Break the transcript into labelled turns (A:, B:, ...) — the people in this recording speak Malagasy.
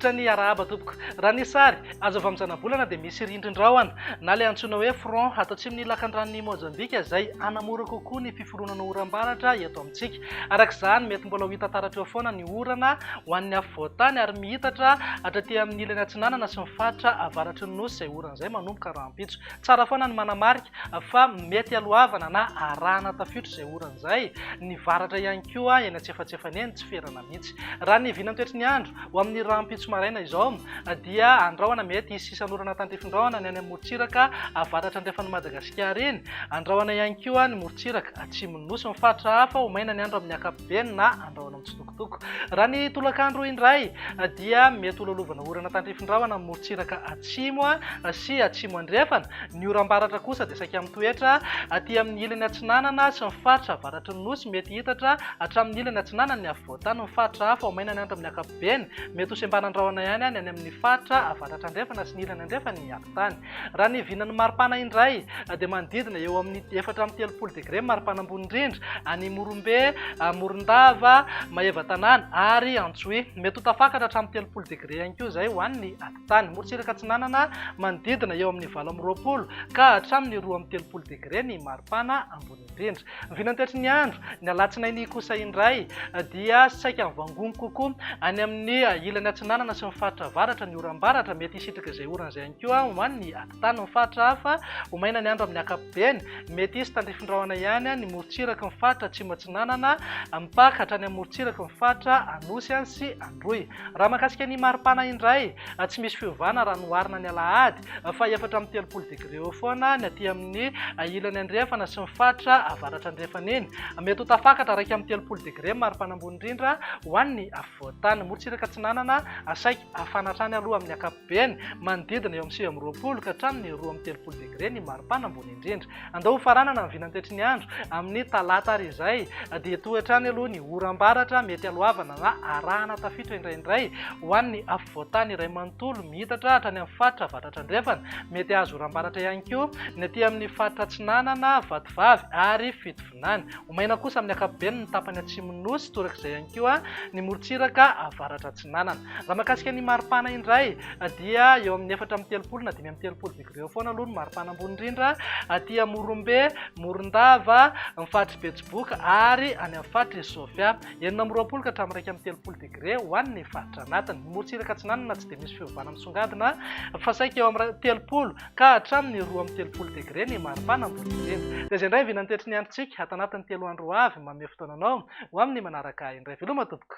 A: rivotra ny arahaba tompoko. Raha ny sary azo avy amin'ny zanabolana dia misy rindrin-drahona na ilay antsoina hoe front atao atsimon'ny lakan-dranon'ny Mozambika izay hanamora kokoa ny fiforonana oram-baratra eto amintsika. Arak'izany mety mbola ho hita taratra eo foana ny orana ho an'ny afovoantany ary mihitatra hatraty amin'ny ilany atsinanana sy ny faritra avaratry ny nosy izay orana izay manomboka rahampitso. Tsara foana ny manamarika fa mety alohavana na arahana tafitro izay orana izay. Ny varatra ihany koa eny antsefatsefany eny tsy ferana mihitsy. Raha ny vinany toetrany ny andro ho amin'ny rahampitso maraina izao dia andrahoana mety isisan'orana tandrifin-drahona ny any amin'ny morontsiraka avaratra andrefana Madagasikara iny. Andrahoana ihany koa ny morontsiraka atsimon'ny nosy ny faritra hafa ho maina ny andro amin'ny ankapobeny na andrahoana mitsitokotoko. Raha ny tolakandro indray dia mety hololovana orana tandrifin-drahona amin'ny morontsiraka atsimo sy atsimo andrefana. Ny oram-baratra kosa dia saika amin'ny toetra aty amin'ny ilany atsinanana sy ny faritra avaratry ny nosy mety hitatra hatramin'ny ilany atsinanana ny afovoantany ny faritra hafa ho maina ny andro amin'ny ankapobeny. Mety ho sembanan-drahona ihany any amin'ny faritra avaratra andrefana sy ny ilany andrefana ny ankotany. Raha ny vinan'ny maripana indray dia manodidina eo amin'ny 4-30 degré maripana ambony indrindra any Morombe, Morondava, Mahevatanana ary Antsohihy. Mety ho tafakatra hatramin'ny 30 degré ihany koa izay ho an'ny ankotany. Morontsiraka atsinanana manodidina eo amin'ny 20 ka hatramin'ny 30 degré ny maripana ambony indrindra. Vinany toetrany andro ny alatsinainy kosa indray dia saika mivangony kokoa any amin'ny ilany atsinanana sy ny faritra avaratra ny oram-baratra mety hisitrika izay orana izay ihany koa ho an'ny ankotany ny faritra hafa ho maina ny andro amin'ny ankapobeny. Mety hisy tandrifin-drahona ihany ny morontsiraka ny faritra atsimo atsinanana mipaka hatrany amin'ny morontsiraka ny faritra anosy sy androy. Raha mahakasika ny maripana indray tsy misy fiovana raha noharina ny alahady fa 4-30 degré eo foana ny aty amin'ny ilany andrefana sy ny faritra avaratra andrefana iny. Mety ho tafakatra raika amin'ny 30 degré maripana ambony indrindra ho an'ny afovoantany. Morontsiraka atsinanana saika afanatrany aloha amin'ny ankapobeny manodidina eo amin'ny 20 ka hatramin'ny 30 degré ny maripana ambony indrindra. Andao faranana ny vinany toetrany andro amin'ny talata ary izay dia tohatrany aloha ny oram-baratra mety alohavana na arahana tafitro indraindray ho an'ny afovoantany iray manontolo mihitatra hatrany amin'ny faritra avaratra andrefana. Mety azo oram-baratra ihany koa ny aty amin'ny faritra atsinanana Vatovavy ary Fitovinany. Ho maina kosa amin'ny ankapobeny ny tapany atsimon'ny nosy torak'izay ihany koa ny morontsiraka avaratra atsinanana. Raha mahakasika ny maripana indray dia eo amin'ny 4-30 na 5-30 degré eo foana aloha ny maripana ambony indrindra aty Morombe, Morondava, ny faritra Betsiboka ary any amin'ny faritra Sofia. 20 ka hatramin'ny 30 degré ho an'ny faritra anatiny. Ny morontsiraka atsinanana tsy dia misy fiovana misongadina fa saika eo amin'ny 30 ka hatramin'ny 30 degré ny maripana ambony indrindra. Dia izay indray vinany toetrany androntsika ato anatin'ny 3 andro avy manome fotoananao ho amin'ny manaraka indray. Veloma tompoko.